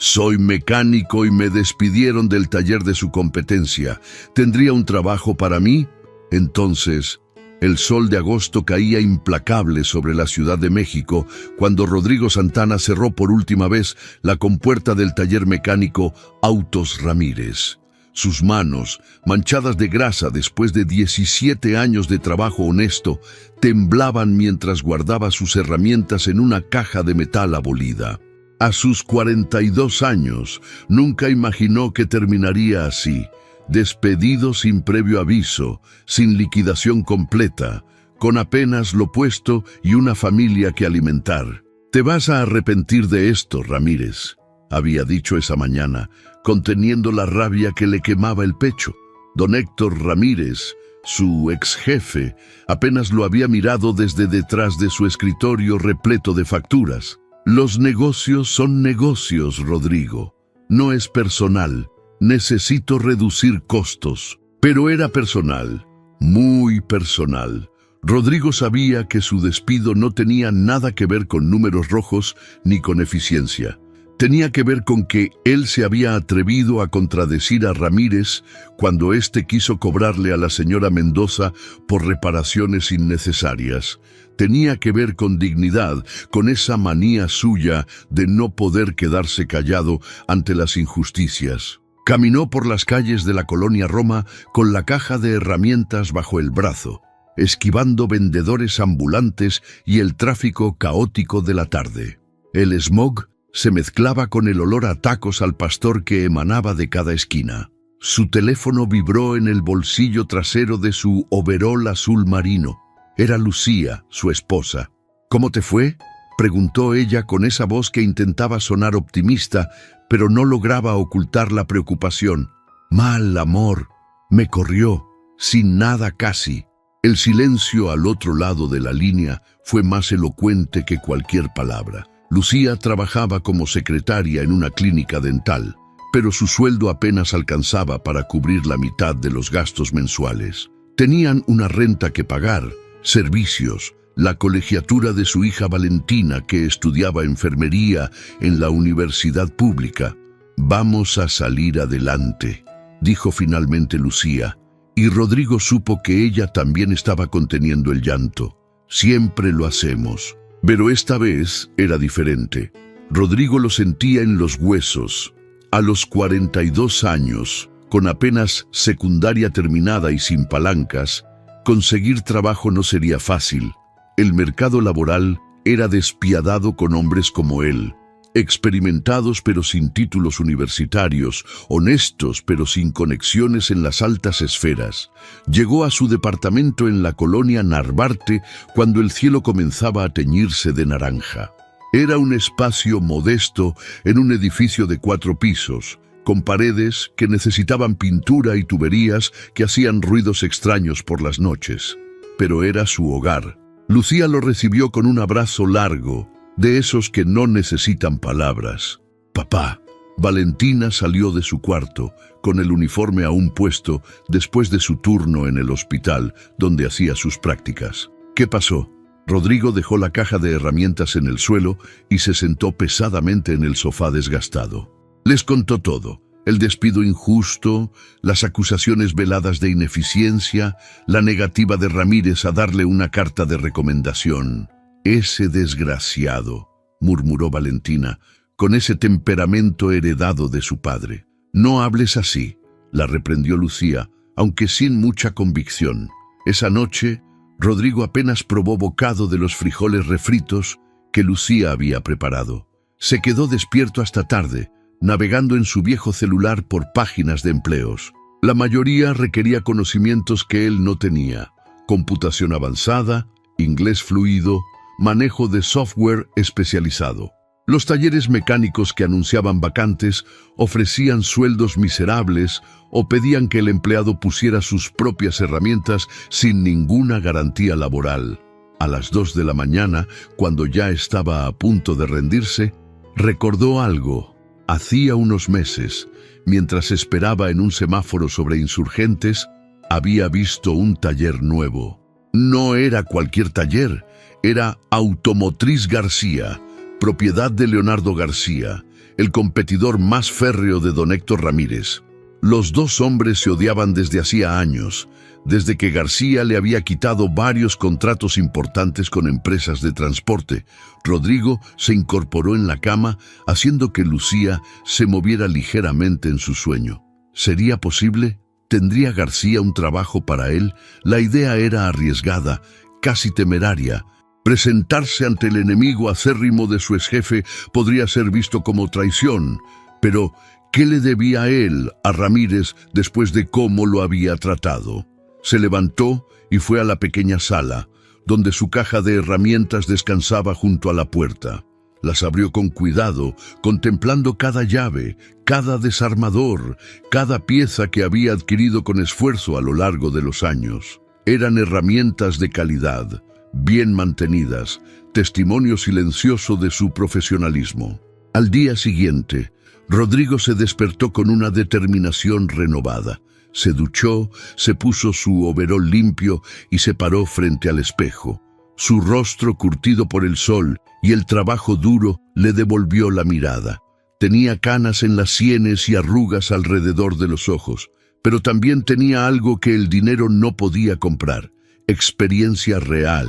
Soy mecánico y me despidieron del taller de su competencia. ¿Tendría un trabajo para mí? Entonces, el sol de agosto caía implacable sobre la Ciudad de México cuando Rodrigo Santana cerró por última vez la compuerta del taller mecánico Autos Ramírez. Sus manos, manchadas de grasa después de 17 años de trabajo honesto, temblaban mientras guardaba sus herramientas en una caja de metal abolida. A sus 42 años, nunca imaginó que terminaría así, despedido sin previo aviso, sin liquidación completa, con apenas lo puesto y una familia que alimentar. «Te vas a arrepentir de esto, Ramírez», había dicho esa mañana, conteniendo la rabia que le quemaba el pecho. Don Héctor Ramírez, su ex jefe, apenas lo había mirado desde detrás de su escritorio repleto de facturas. «Los negocios son negocios, Rodrigo. No es personal. Necesito reducir costos». Pero era personal, muy personal. Rodrigo sabía que su despido no tenía nada que ver con números rojos ni con eficiencia. Tenía que ver con que él se había atrevido a contradecir a Ramírez cuando éste quiso cobrarle a la señora Mendoza por reparaciones innecesarias. Tenía que ver con dignidad, con esa manía suya de no poder quedarse callado ante las injusticias. Caminó por las calles de la colonia Roma con la caja de herramientas bajo el brazo, esquivando vendedores ambulantes y el tráfico caótico de la tarde. El smog se mezclaba con el olor a tacos al pastor que emanaba de cada esquina. Su teléfono vibró en el bolsillo trasero de su overol azul marino. Era Lucía, su esposa. «¿Cómo te fue?», preguntó ella con esa voz que intentaba sonar optimista, pero no lograba ocultar la preocupación. «Mal, amor. Me corrió, sin nada casi». El silencio al otro lado de la línea fue más elocuente que cualquier palabra. Lucía trabajaba como secretaria en una clínica dental, pero su sueldo apenas alcanzaba para cubrir la mitad de los gastos mensuales. Tenían una renta que pagar, servicios, la colegiatura de su hija Valentina, que estudiaba enfermería en la universidad pública. «Vamos a salir adelante», dijo finalmente Lucía, y Rodrigo supo que ella también estaba conteniendo el llanto. «Siempre lo hacemos». Pero esta vez era diferente. Rodrigo lo sentía en los huesos. A los 42 años, con apenas secundaria terminada y sin palancas, conseguir trabajo no sería fácil. El mercado laboral era despiadado con hombres como él, experimentados pero sin títulos universitarios, honestos pero sin conexiones en las altas esferas. Llegó a su departamento en la colonia Narvarte cuando el cielo comenzaba a teñirse de naranja. Era un espacio modesto en un edificio de 4 pisos, con paredes que necesitaban pintura y tuberías que hacían ruidos extraños por las noches. Pero era su hogar. Lucía lo recibió con un abrazo largo, de esos que no necesitan palabras. «Papá». Valentina salió de su cuarto, con el uniforme aún puesto, después de su turno en el hospital, donde hacía sus prácticas. «¿Qué pasó?». Rodrigo dejó la caja de herramientas en el suelo y se sentó pesadamente en el sofá desgastado. Les contó todo: el despido injusto, las acusaciones veladas de ineficiencia, la negativa de Ramírez a darle una carta de recomendación. «Ese desgraciado», murmuró Valentina, con ese temperamento heredado de su padre. «No hables así», la reprendió Lucía, aunque sin mucha convicción. Esa noche, Rodrigo apenas probó bocado de los frijoles refritos que Lucía había preparado. Se quedó despierto hasta tarde, navegando en su viejo celular por páginas de empleos. La mayoría requería conocimientos que él no tenía: computación avanzada, inglés fluido, manejo de software especializado. Los talleres mecánicos que anunciaban vacantes ofrecían sueldos miserables o pedían que el empleado pusiera sus propias herramientas sin ninguna garantía laboral. A las 2 de la mañana, cuando ya estaba a punto de rendirse, recordó algo. Hacía unos meses, mientras esperaba en un semáforo sobre Insurgentes, había visto un taller nuevo. No era cualquier taller, era Automotriz García, propiedad de Leonardo García, el competidor más férreo de don Héctor Ramírez. Los dos hombres se odiaban desde hacía años, desde que García le había quitado varios contratos importantes con empresas de transporte. Rodrigo se incorporó en la cama, haciendo que Lucía se moviera ligeramente en su sueño. ¿Sería posible? ¿Tendría García un trabajo para él? La idea era arriesgada, casi temeraria. Presentarse ante el enemigo acérrimo de su exjefe podría ser visto como traición, pero ¿qué le debía él a Ramírez después de cómo lo había tratado? Se levantó y fue a la pequeña sala, donde su caja de herramientas descansaba junto a la puerta. Las abrió con cuidado, contemplando cada llave, cada desarmador, cada pieza que había adquirido con esfuerzo a lo largo de los años. Eran herramientas de calidad, bien mantenidas, testimonio silencioso de su profesionalismo. Al día siguiente, Rodrigo se despertó con una determinación renovada. Se duchó, se puso su overol limpio y se paró frente al espejo. Su rostro curtido por el sol y el trabajo duro le devolvió la mirada. Tenía canas en las sienes y arrugas alrededor de los ojos, pero también tenía algo que el dinero no podía comprar: experiencia real,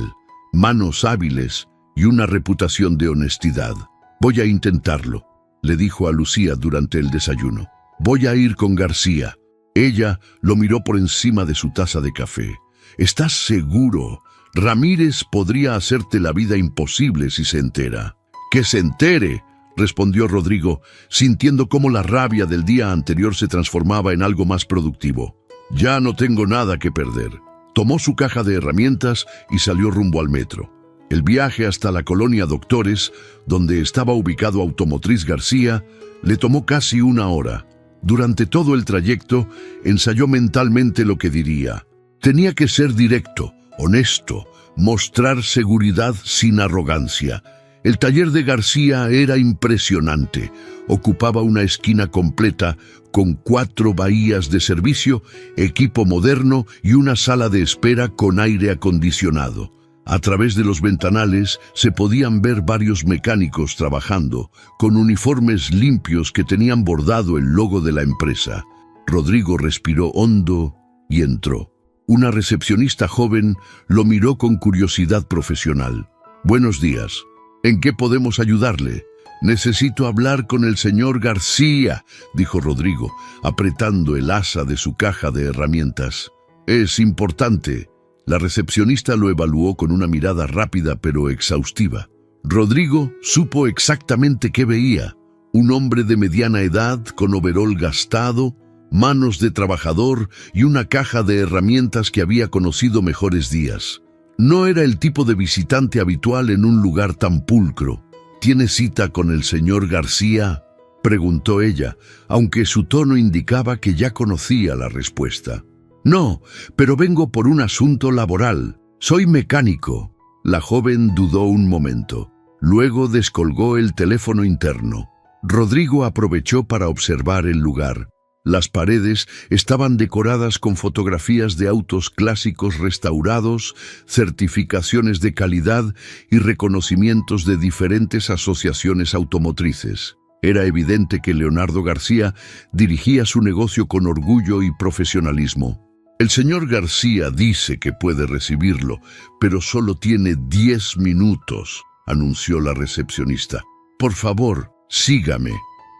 manos hábiles y una reputación de honestidad. «Voy a intentarlo», le dijo a Lucía durante el desayuno. «Voy a ir con García». Ella lo miró por encima de su taza de café. «¿Estás seguro? Ramírez podría hacerte la vida imposible si se entera». «¡Que se entere!», respondió Rodrigo, sintiendo cómo la rabia del día anterior se transformaba en algo más productivo. «Ya no tengo nada que perder». Tomó su caja de herramientas y salió rumbo al metro. El viaje hasta la colonia Doctores, donde estaba ubicado Automotriz García, le tomó casi 1 hora. Durante todo el trayecto, ensayó mentalmente lo que diría. Tenía que ser directo, honesto, mostrar seguridad sin arrogancia. El taller de García era impresionante. Ocupaba una esquina completa con 4 bahías de servicio, equipo moderno y una sala de espera con aire acondicionado. A través de los ventanales se podían ver varios mecánicos trabajando, con uniformes limpios que tenían bordado el logo de la empresa. Rodrigo respiró hondo y entró. Una recepcionista joven lo miró con curiosidad profesional. «Buenos días. ¿En qué podemos ayudarle?» «Necesito hablar con el señor García», dijo Rodrigo, apretando el asa de su caja de herramientas. «Es importante». La recepcionista lo evaluó con una mirada rápida pero exhaustiva. Rodrigo supo exactamente qué veía: un hombre de mediana edad con overol gastado, manos de trabajador y una caja de herramientas que había conocido mejores días. No era el tipo de visitante habitual en un lugar tan pulcro. «¿Tiene cita con el señor García?», preguntó ella, aunque su tono indicaba que ya conocía la respuesta. «No, pero vengo por un asunto laboral. Soy mecánico». La joven dudó un momento. Luego descolgó el teléfono interno. Rodrigo aprovechó para observar el lugar. Las paredes estaban decoradas con fotografías de autos clásicos restaurados, certificaciones de calidad y reconocimientos de diferentes asociaciones automotrices. Era evidente que Leonardo García dirigía su negocio con orgullo y profesionalismo. «El señor García dice que puede recibirlo, pero solo tiene 10 minutos», anunció la recepcionista. «Por favor, sígame».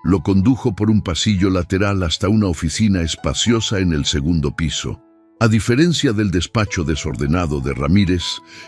Lo condujo por un pasillo lateral hasta una oficina espaciosa en el 2º piso. A diferencia del despacho desordenado de Ramírez,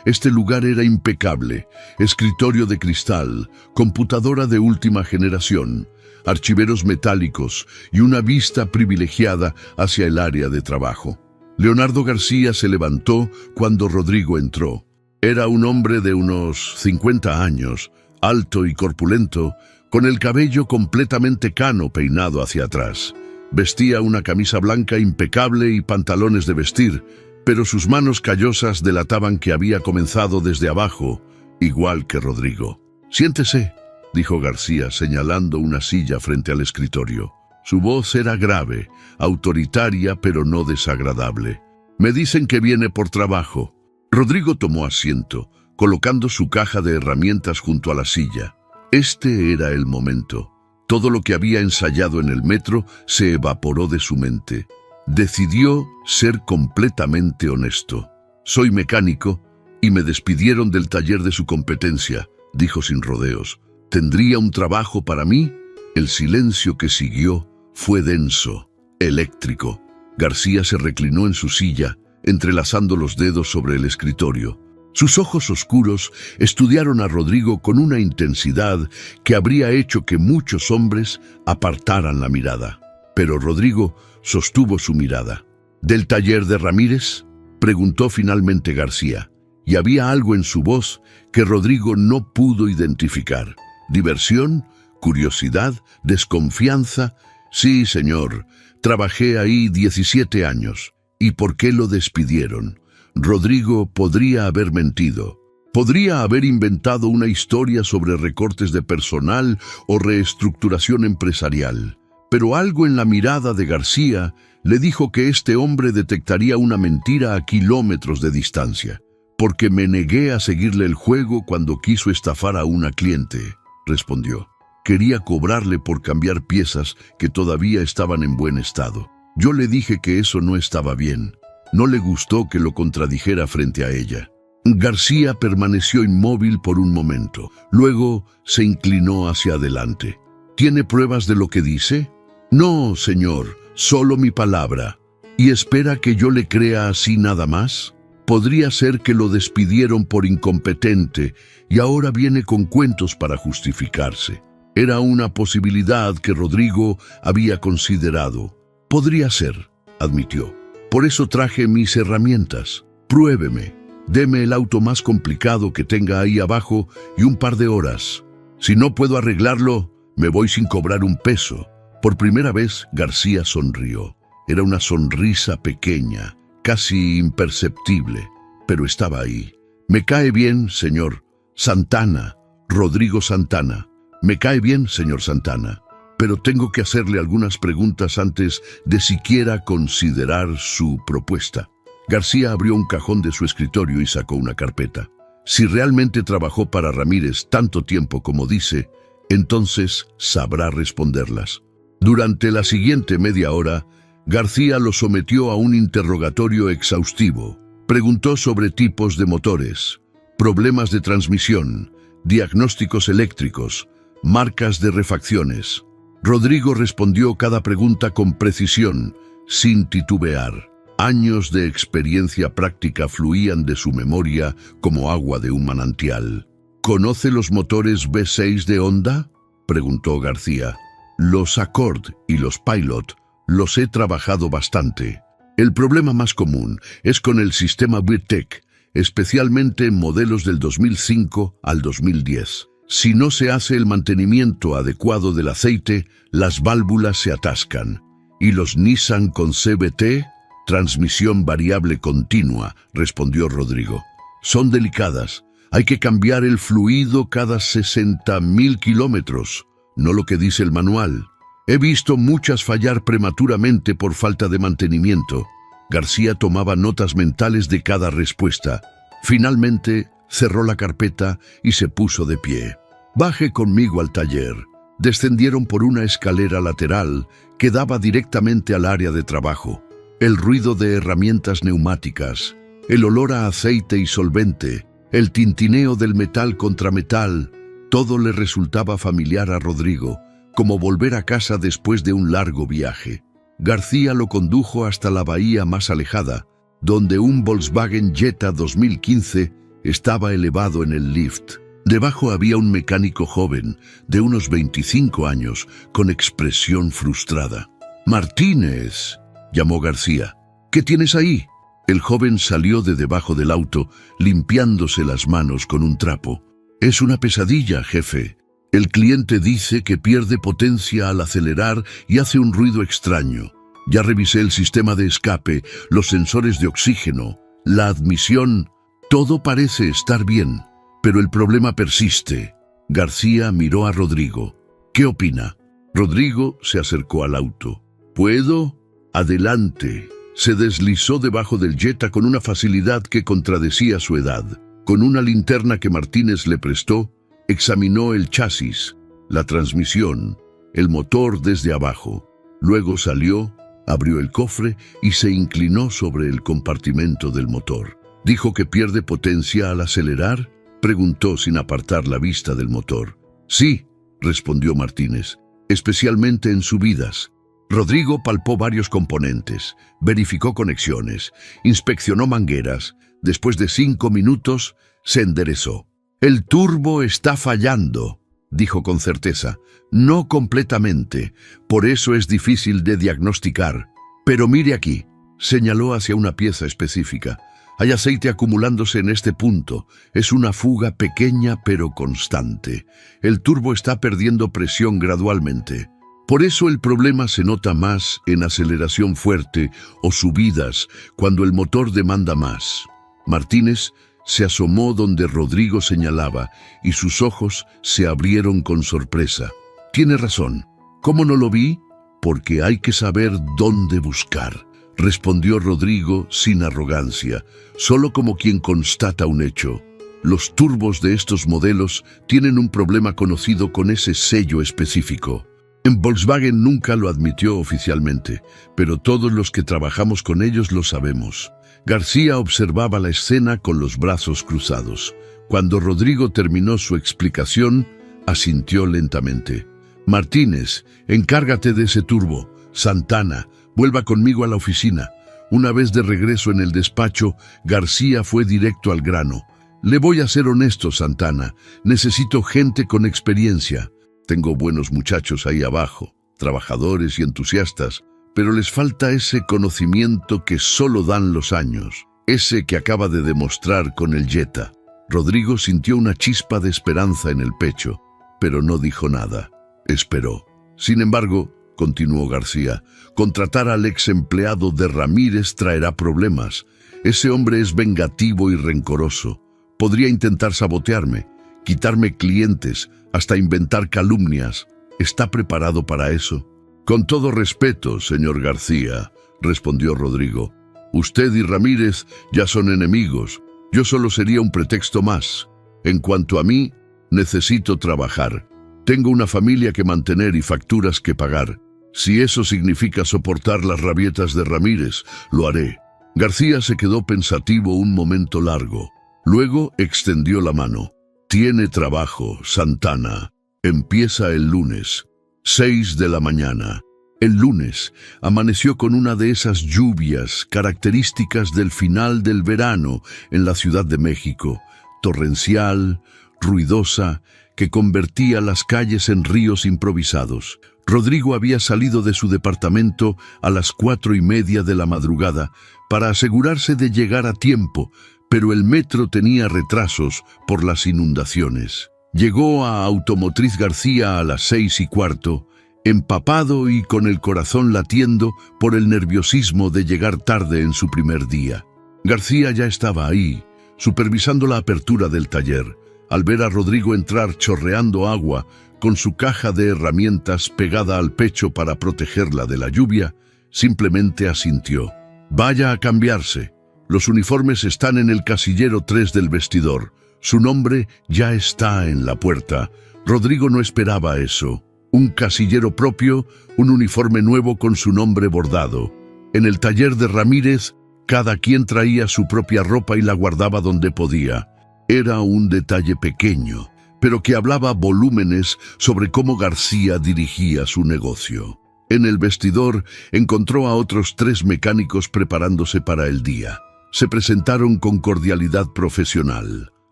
este lugar era impecable: escritorio de cristal, computadora de última generación, archiveros metálicos y una vista privilegiada hacia el área de trabajo. Leonardo García se levantó cuando Rodrigo entró. Era un hombre de unos 50 años, alto y corpulento, con el cabello completamente cano peinado hacia atrás. Vestía una camisa blanca impecable y pantalones de vestir, pero sus manos callosas delataban que había comenzado desde abajo, igual que Rodrigo. «Siéntese», dijo García, señalando una silla frente al escritorio. Su voz era grave, autoritaria, pero no desagradable. «Me dicen que viene por trabajo». Rodrigo tomó asiento, colocando su caja de herramientas junto a la silla. Este era el momento. Todo lo que había ensayado en el metro se evaporó de su mente. Decidió ser completamente honesto. «Soy mecánico y me despidieron del taller de su competencia», dijo sin rodeos. «¿Tendría un trabajo para mí?». El silencio que siguió fue denso, eléctrico. García se reclinó en su silla, entrelazando los dedos sobre el escritorio. Sus ojos oscuros estudiaron a Rodrigo con una intensidad que habría hecho que muchos hombres apartaran la mirada. Pero Rodrigo sostuvo su mirada. «¿Del taller de Ramírez?», preguntó finalmente García, y había algo en su voz que Rodrigo no pudo identificar. ¿Diversión? ¿Curiosidad? ¿Desconfianza? «Sí, señor. Trabajé ahí 17 años. ¿Y por qué lo despidieron?». Rodrigo podría haber mentido. Podría haber inventado una historia sobre recortes de personal o reestructuración empresarial. Pero algo en la mirada de García le dijo que este hombre detectaría una mentira a kilómetros de distancia. «Porque me negué a seguirle el juego cuando quiso estafar a una cliente», respondió. «Quería cobrarle por cambiar piezas que todavía estaban en buen estado. Yo le dije que eso no estaba bien». No le gustó que lo contradijera frente a ella. García permaneció inmóvil por un momento. Luego se inclinó hacia adelante. «¿Tiene pruebas de lo que dice?». «No, señor, solo mi palabra». «¿Y espera que yo le crea así nada más?». «Podría ser que lo despidieron por incompetente y ahora viene con cuentos para justificarse». Era una posibilidad que Rodrigo había considerado. «Podría ser», admitió. «Por eso traje mis herramientas. Pruébeme. Deme el auto más complicado que tenga ahí abajo y un par de horas. Si no puedo arreglarlo, me voy sin cobrar un peso». Por primera vez, García sonrió. Era una sonrisa pequeña, casi imperceptible, pero estaba ahí. «Me cae bien, señor Santana, Rodrigo Santana. Me cae bien, señor Santana. Pero tengo que hacerle algunas preguntas antes de siquiera considerar su propuesta». García abrió un cajón de su escritorio y sacó una carpeta. Si realmente trabajó para Ramírez tanto tiempo como dice, entonces sabrá responderlas. Durante la siguiente media hora, García lo sometió a un interrogatorio exhaustivo. Preguntó sobre tipos de motores, problemas de transmisión, diagnósticos eléctricos, marcas de refacciones. Rodrigo respondió cada pregunta con precisión, sin titubear. Años de experiencia práctica fluían de su memoria como agua de un manantial. «¿Conoce los motores V6 de Honda?», preguntó García. «Los Accord y los Pilot los he trabajado bastante. El problema más común es con el sistema VIRTEC, especialmente en modelos del 2005 al 2010. Si no se hace el mantenimiento adecuado del aceite, las válvulas se atascan. ¿Y los Nissan con CVT? Transmisión variable continua», respondió Rodrigo. «Son delicadas. Hay que cambiar el fluido cada 60.000 kilómetros, no lo que dice el manual. He visto muchas fallar prematuramente por falta de mantenimiento». García tomaba notas mentales de cada respuesta. Finalmente, cerró la carpeta y se puso de pie. «Baje conmigo al taller». Descendieron por una escalera lateral que daba directamente al área de trabajo. El ruido de herramientas neumáticas, el olor a aceite y solvente, el tintineo del metal contra metal, todo le resultaba familiar a Rodrigo, como volver a casa después de un largo viaje. García lo condujo hasta la bahía más alejada, donde un Volkswagen Jetta 2015 estaba elevado en el lift. Debajo había un mecánico joven, de unos 25 años, con expresión frustrada. «Martínez», llamó García. «¿Qué tienes ahí?». El joven salió de debajo del auto, limpiándose las manos con un trapo. «Es una pesadilla, jefe. El cliente dice que pierde potencia al acelerar y hace un ruido extraño. Ya revisé el sistema de escape, los sensores de oxígeno, la admisión. Todo parece estar bien, pero el problema persiste». García miró a Rodrigo. «¿Qué opina?». Rodrigo se acercó al auto. «¿Puedo?». «Adelante». Se deslizó debajo del Jetta con una facilidad que contradecía su edad. Con una linterna que Martínez le prestó, examinó el chasis, la transmisión, el motor desde abajo. Luego salió, abrió el cofre y se inclinó sobre el compartimento del motor. ¿Dijo que pierde potencia al acelerar?, preguntó sin apartar la vista del motor. Sí, respondió Martínez, especialmente en subidas. Rodrigo palpó varios componentes, verificó conexiones, inspeccionó mangueras. Después de 5 minutos, se enderezó. El turbo está fallando, dijo con certeza. No completamente, por eso es difícil de diagnosticar. Pero mire aquí, señaló hacia una pieza específica. Hay aceite acumulándose en este punto. Es una fuga pequeña pero constante. El turbo está perdiendo presión gradualmente. Por eso el problema se nota más en aceleración fuerte o subidas, cuando el motor demanda más. Martínez se asomó donde Rodrigo señalaba y sus ojos se abrieron con sorpresa. Tiene razón. ¿Cómo no lo vi? Porque hay que saber dónde buscar, respondió Rodrigo sin arrogancia, solo como quien constata un hecho. Los turbos de estos modelos tienen un problema conocido con ese sello específico. En Volkswagen nunca lo admitió oficialmente, pero todos los que trabajamos con ellos lo sabemos. García observaba la escena con los brazos cruzados. Cuando Rodrigo terminó su explicación, asintió lentamente. Martínez, encárgate de ese turbo. Santana, vuelva conmigo a la oficina. Una vez de regreso en el despacho, García fue directo al grano. Le voy a ser honesto, Santana. Necesito gente con experiencia. Tengo buenos muchachos ahí abajo, trabajadores y entusiastas, pero les falta ese conocimiento que solo dan los años, ese que acaba de demostrar con el Jetta. Rodrigo sintió una chispa de esperanza en el pecho, pero no dijo nada. Esperó. Sin embargo, continuó García, contratar al ex empleado de Ramírez traerá problemas. Ese hombre es vengativo y rencoroso. Podría intentar sabotearme, quitarme clientes, hasta inventar calumnias. ¿Está preparado para eso? Con todo respeto, señor García, respondió Rodrigo. Usted y Ramírez ya son enemigos. Yo solo sería un pretexto más. En cuanto a mí, necesito trabajar. Tengo una familia que mantener y facturas que pagar. Si eso significa soportar las rabietas de Ramírez, lo haré. García se quedó pensativo un momento largo. Luego extendió la mano. Tiene trabajo, Santana. Empieza el lunes, 6 de la mañana. El lunes amaneció con una de esas lluvias características del final del verano en la Ciudad de México, torrencial, ruidosa, que convertía las calles en ríos improvisados. Rodrigo había salido de su departamento a las 4:30 de la madrugada para asegurarse de llegar a tiempo, pero el metro tenía retrasos por las inundaciones. Llegó a Automotriz García a las 6:15, empapado y con el corazón latiendo por el nerviosismo de llegar tarde en su primer día. García ya estaba ahí, supervisando la apertura del taller. Al ver a Rodrigo entrar chorreando agua, con su caja de herramientas pegada al pecho para protegerla de la lluvia, simplemente asintió. Vaya a cambiarse. Los uniformes están en el casillero 3 del vestidor. Su nombre ya está en la puerta. Rodrigo no esperaba eso. Un casillero propio, un uniforme nuevo con su nombre bordado. En el taller de Ramírez, cada quien traía su propia ropa y la guardaba donde podía. Era un detalle pequeño, pero que hablaba volúmenes sobre cómo García dirigía su negocio. En el vestidor encontró a otros 3 mecánicos preparándose para el día. Se presentaron con cordialidad profesional.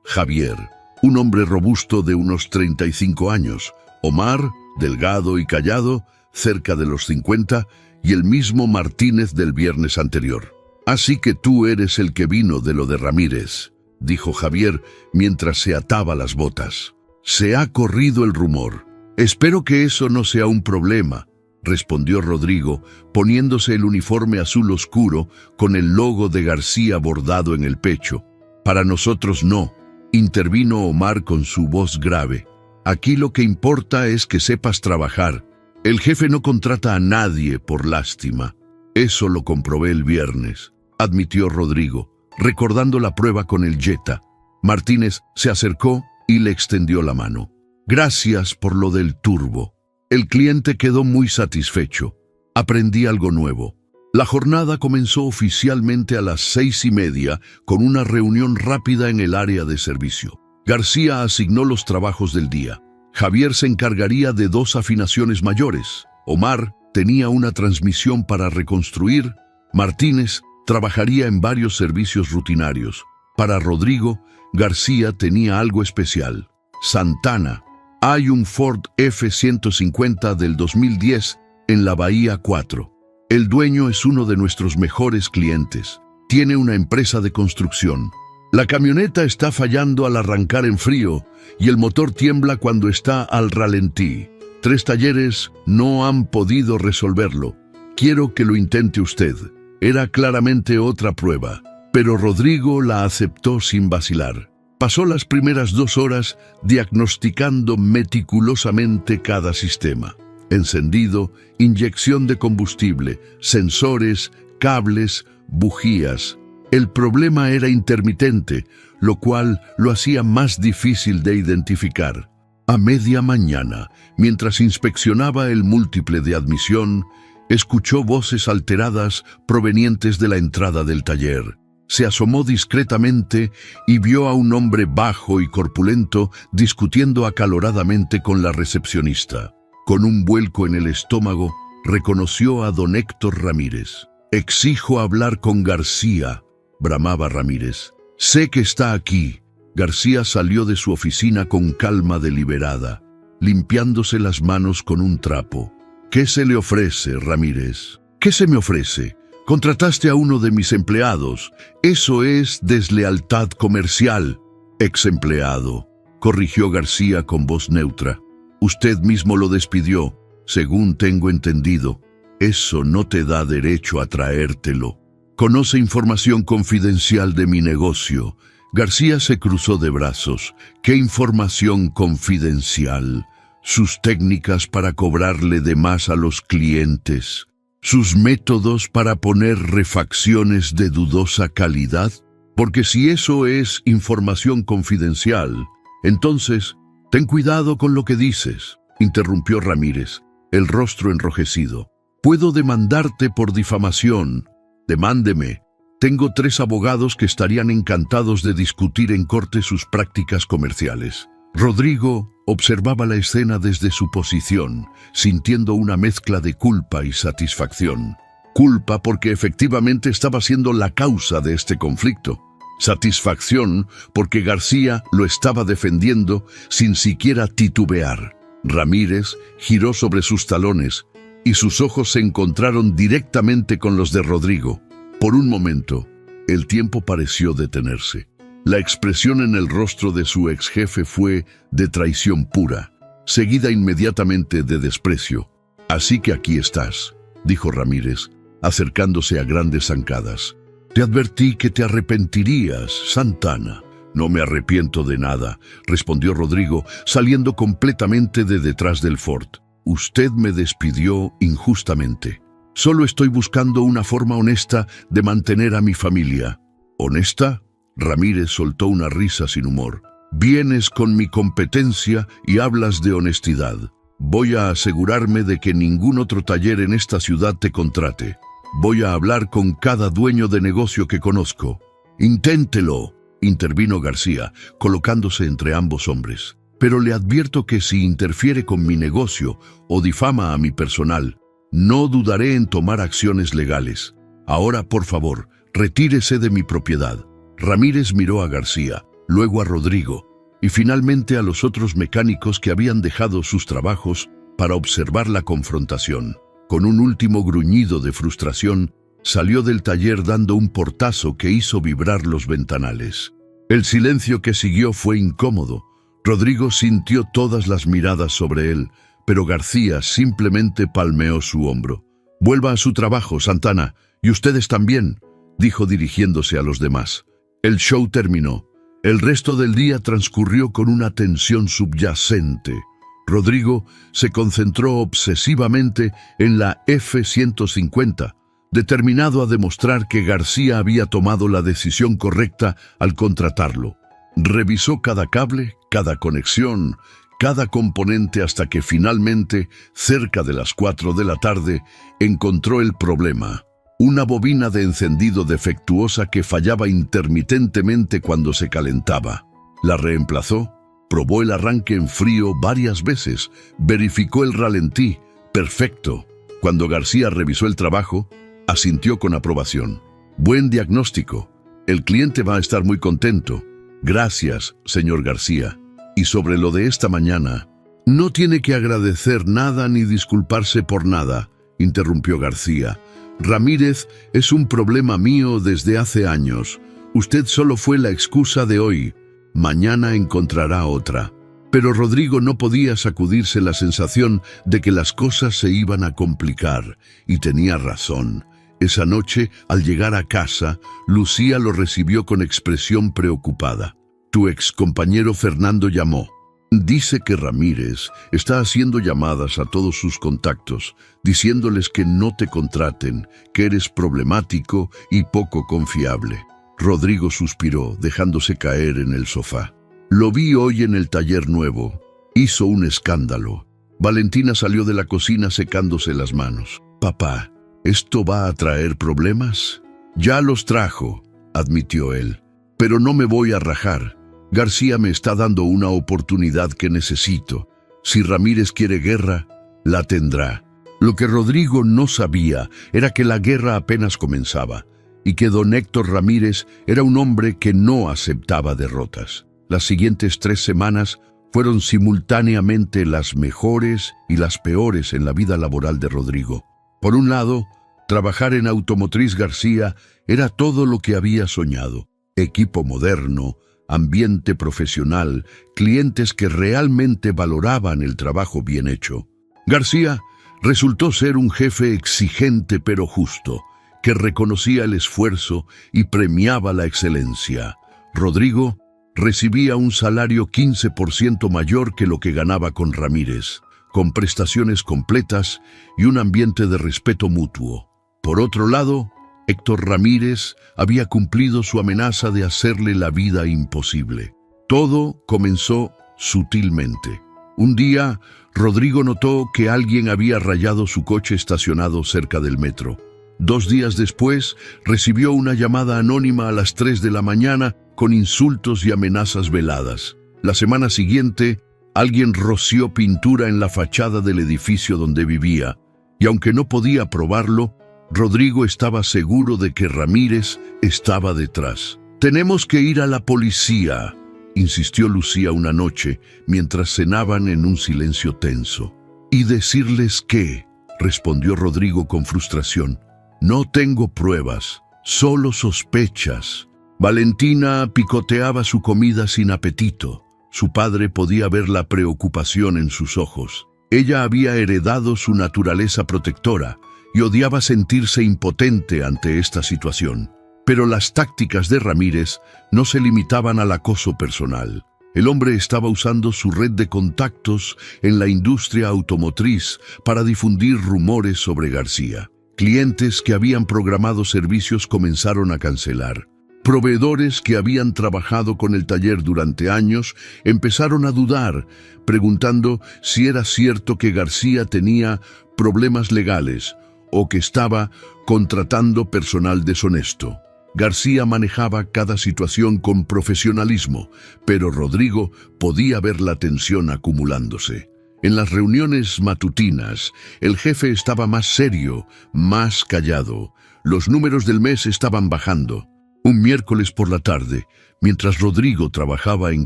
Javier, un hombre robusto de unos 35 años. Omar, delgado y callado, cerca de los 50, y el mismo Martínez del viernes anterior. Así que tú eres el que vino de lo de Ramírez, dijo Javier mientras se ataba las botas. Se ha corrido el rumor. Espero que eso no sea un problema, respondió Rodrigo, poniéndose el uniforme azul oscuro con el logo de García bordado en el pecho. Para nosotros no, intervino Omar con su voz grave. Aquí lo que importa es que sepas trabajar. El jefe no contrata a nadie por lástima. Eso lo comprobé el viernes, admitió Rodrigo, recordando la prueba con el Jetta. Martínez se acercó y le extendió la mano. Gracias por lo del turbo. El cliente quedó muy satisfecho. Aprendí algo nuevo. La jornada comenzó oficialmente a las 6:30 con una reunión rápida en el área de servicio. García asignó los trabajos del día. Javier se encargaría de 2 afinaciones mayores. Omar tenía una transmisión para reconstruir. Martínez trabajaría en varios servicios rutinarios. Para Rodrigo, García tenía algo especial. Santana. Hay un Ford F-150 del 2010 en la Bahía 4. El dueño es uno de nuestros mejores clientes. Tiene una empresa de construcción. La camioneta está fallando al arrancar en frío y el motor tiembla cuando está al ralentí. 3 talleres no han podido resolverlo. Quiero que lo intente usted. Era claramente otra prueba, pero Rodrigo la aceptó sin vacilar. Pasó las primeras 2 horas diagnosticando meticulosamente cada sistema. Encendido, inyección de combustible, sensores, cables, bujías. El problema era intermitente, lo cual lo hacía más difícil de identificar. A media mañana, mientras inspeccionaba el múltiple de admisión, escuchó voces alteradas provenientes de la entrada del taller. Se asomó discretamente y vio a un hombre bajo y corpulento discutiendo acaloradamente con la recepcionista. Con un vuelco en el estómago, reconoció a don Héctor Ramírez. «Exijo hablar con García», bramaba Ramírez. «Sé que está aquí». García salió de su oficina con calma deliberada, limpiándose las manos con un trapo. «¿Qué se le ofrece, Ramírez?» «¿Qué se me ofrece? Contrataste a uno de mis empleados. Eso es deslealtad comercial». «Ex empleado», corrigió García con voz neutra. «Usted mismo lo despidió, según tengo entendido. Eso no te da derecho a traértelo. Conoce información confidencial de mi negocio». García se cruzó de brazos. «¿Qué información confidencial? Sus técnicas para cobrarle de más a los clientes. Sus métodos para poner refacciones de dudosa calidad. Porque si eso es información confidencial, entonces ten cuidado con lo que dices», interrumpió Ramírez, el rostro enrojecido. «Puedo demandarte por difamación». «Demándeme. Tengo 3 abogados que estarían encantados de discutir en corte sus prácticas comerciales». Rodrigo observaba la escena desde su posición, sintiendo una mezcla de culpa y satisfacción. Culpa porque efectivamente estaba siendo la causa de este conflicto. Satisfacción porque García lo estaba defendiendo sin siquiera titubear. Ramírez giró sobre sus talones y sus ojos se encontraron directamente con los de Rodrigo. Por un momento, el tiempo pareció detenerse. La expresión en el rostro de su ex jefe fue de traición pura, seguida inmediatamente de desprecio. «Así que aquí estás», dijo Ramírez, acercándose a grandes zancadas. «Te advertí que te arrepentirías, Santana». «No me arrepiento de nada», respondió Rodrigo, saliendo completamente de detrás del Ford. «Usted me despidió injustamente. Solo estoy buscando una forma honesta de mantener a mi familia». «¿Honesta?». Ramírez soltó una risa sin humor. «Vienes con mi competencia y hablas de honestidad. Voy a asegurarme de que ningún otro taller en esta ciudad te contrate. Voy a hablar con cada dueño de negocio que conozco». «Inténtelo», intervino García, colocándose entre ambos hombres. «Pero le advierto que si interfiere con mi negocio o difama a mi personal, no dudaré en tomar acciones legales. Ahora, por favor, retírese de mi propiedad». Ramírez miró a García, luego a Rodrigo y finalmente a los otros mecánicos que habían dejado sus trabajos para observar la confrontación. Con un último gruñido de frustración, salió del taller dando un portazo que hizo vibrar los ventanales. El silencio que siguió fue incómodo. Rodrigo sintió todas las miradas sobre él, pero García simplemente palmeó su hombro. «Vuelva a su trabajo, Santana, y ustedes también», dijo dirigiéndose a los demás. El show terminó. El resto del día transcurrió con una tensión subyacente. Rodrigo se concentró obsesivamente en la F-150, determinado a demostrar que García había tomado la decisión correcta al contratarlo. Revisó cada cable, cada conexión, cada componente hasta que finalmente, cerca de las 4 de la tarde, encontró el problema. Una bobina de encendido defectuosa que fallaba intermitentemente cuando se calentaba. La reemplazó, probó el arranque en frío varias veces, verificó el ralentí. Perfecto. Cuando García revisó el trabajo, asintió con aprobación. Buen diagnóstico. El cliente va a estar muy contento. Gracias, señor García. Y sobre lo de esta mañana, no tiene que agradecer nada ni disculparse por nada, interrumpió García. Ramírez es un problema mío desde hace años. Usted solo fue la excusa de hoy. Mañana encontrará otra. Pero Rodrigo no podía sacudirse la sensación de que las cosas se iban a complicar, y tenía razón. Esa noche, al llegar a casa, Lucía lo recibió con expresión preocupada. Tu excompañero Fernando llamó. Dice que Ramírez está haciendo llamadas a todos sus contactos, diciéndoles que no te contraten, que eres problemático y poco confiable. Rodrigo suspiró, dejándose caer en el sofá. Lo vi hoy en el taller nuevo. Hizo un escándalo. Valentina salió de la cocina secándose las manos. Papá, ¿esto va a traer problemas? Ya los trajo, admitió él. Pero no me voy a rajar. García me está dando una oportunidad que necesito. Si Ramírez quiere guerra, la tendrá. Lo que Rodrigo no sabía era que la guerra apenas comenzaba y que don Héctor Ramírez era un hombre que no aceptaba derrotas. Las siguientes 3 semanas fueron simultáneamente las mejores y las peores en la vida laboral de Rodrigo. Por un lado, trabajar en Automotriz García era todo lo que había soñado. Equipo moderno, ambiente profesional, clientes que realmente valoraban el trabajo bien hecho. García resultó ser un jefe exigente pero justo, que reconocía el esfuerzo y premiaba la excelencia. Rodrigo recibía un salario 15% mayor que lo que ganaba con Ramírez, con prestaciones completas y un ambiente de respeto mutuo. Por otro lado, Héctor Ramírez había cumplido su amenaza de hacerle la vida imposible. Todo comenzó sutilmente. Un día, Rodrigo notó que alguien había rayado su coche estacionado cerca del metro. 2 días después, recibió una llamada anónima a las 3 de la mañana con insultos y amenazas veladas. La semana siguiente, alguien roció pintura en la fachada del edificio donde vivía, y aunque no podía probarlo, Rodrigo estaba seguro de que Ramírez estaba detrás. «Tenemos que ir a la policía», insistió Lucía una noche, mientras cenaban en un silencio tenso. «¿Y decirles qué?», respondió Rodrigo con frustración. «No tengo pruebas, solo sospechas». Valentina picoteaba su comida sin apetito. Su padre podía ver la preocupación en sus ojos. Ella había heredado su naturaleza protectora y odiaba sentirse impotente ante esta situación. Pero las tácticas de Ramírez no se limitaban al acoso personal. El hombre estaba usando su red de contactos en la industria automotriz para difundir rumores sobre García. Clientes que habían programado servicios comenzaron a cancelar. Proveedores que habían trabajado con el taller durante años empezaron a dudar, preguntando si era cierto que García tenía problemas legales o que estaba contratando personal deshonesto. García manejaba cada situación con profesionalismo, pero Rodrigo podía ver la tensión acumulándose. En las reuniones matutinas, el jefe estaba más serio, más callado. Los números del mes estaban bajando. Un miércoles por la tarde, mientras Rodrigo trabajaba en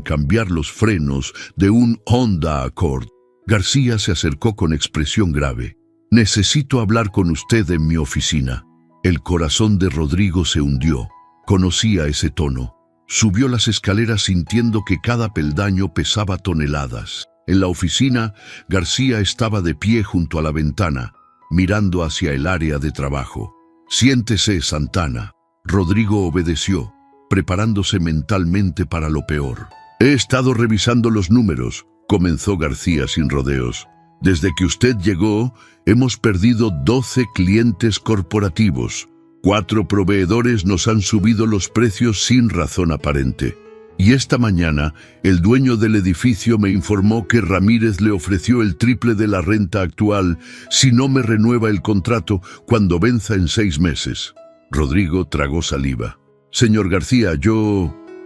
cambiar los frenos de un Honda Accord, García se acercó con expresión grave. «Necesito hablar con usted en mi oficina». El corazón de Rodrigo se hundió. Conocía ese tono. Subió las escaleras sintiendo que cada peldaño pesaba toneladas. En la oficina, García estaba de pie junto a la ventana, mirando hacia el área de trabajo. «Siéntese, Santana». Rodrigo obedeció, preparándose mentalmente para lo peor. «He estado revisando los números», comenzó García sin rodeos. «Desde que usted llegó, hemos perdido 12 clientes corporativos. 4 proveedores nos han subido los precios sin razón aparente. Y esta mañana, el dueño del edificio me informó que Ramírez le ofreció el triple de la renta actual si no me renueva el contrato cuando venza en 6 meses. Rodrigo tragó saliva. Señor García,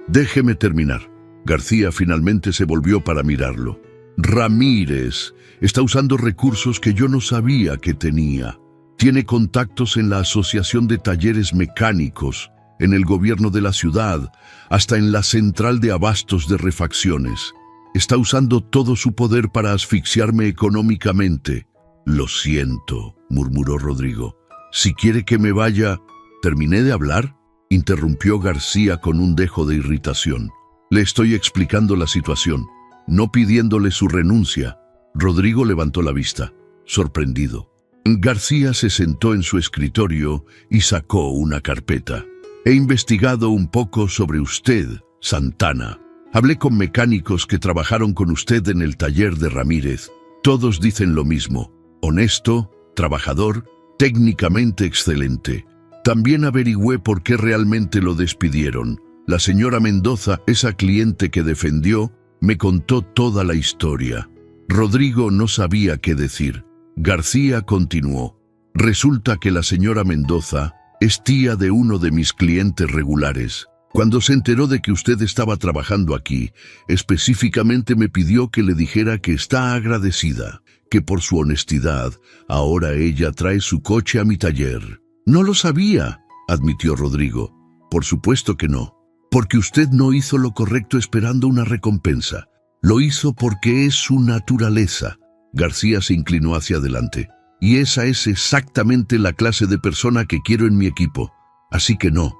Déjeme terminar. García finalmente se volvió para mirarlo. Ramírez está usando recursos que yo no sabía que tenía. Tiene contactos en la Asociación de Talleres Mecánicos, en el gobierno de la ciudad, hasta en la central de abastos de refacciones. Está usando todo su poder para asfixiarme económicamente. Lo siento, murmuró Rodrigo. Si quiere que me vaya... ¿Terminé de hablar?, interrumpió García con un dejo de irritación. Le estoy explicando la situación, no pidiéndole su renuncia. Rodrigo levantó la vista, sorprendido. García se sentó en su escritorio y sacó una carpeta. He investigado un poco sobre usted, Santana. Hablé con mecánicos que trabajaron con usted en el taller de Ramírez. Todos dicen lo mismo: honesto, trabajador, técnicamente excelente. También averigüé por qué realmente lo despidieron. La señora Mendoza, esa cliente que defendió, me contó toda la historia. Rodrigo no sabía qué decir. García continuó. Resulta que la señora Mendoza es tía de uno de mis clientes regulares. Cuando se enteró de que usted estaba trabajando aquí, específicamente me pidió que le dijera que está agradecida, que por su honestidad, ahora ella trae su coche a mi taller. No lo sabía, admitió Rodrigo. Por supuesto que no, porque usted no hizo lo correcto esperando una recompensa. Lo hizo porque es su naturaleza. García se inclinó hacia adelante. Y esa es exactamente la clase de persona que quiero en mi equipo. Así que no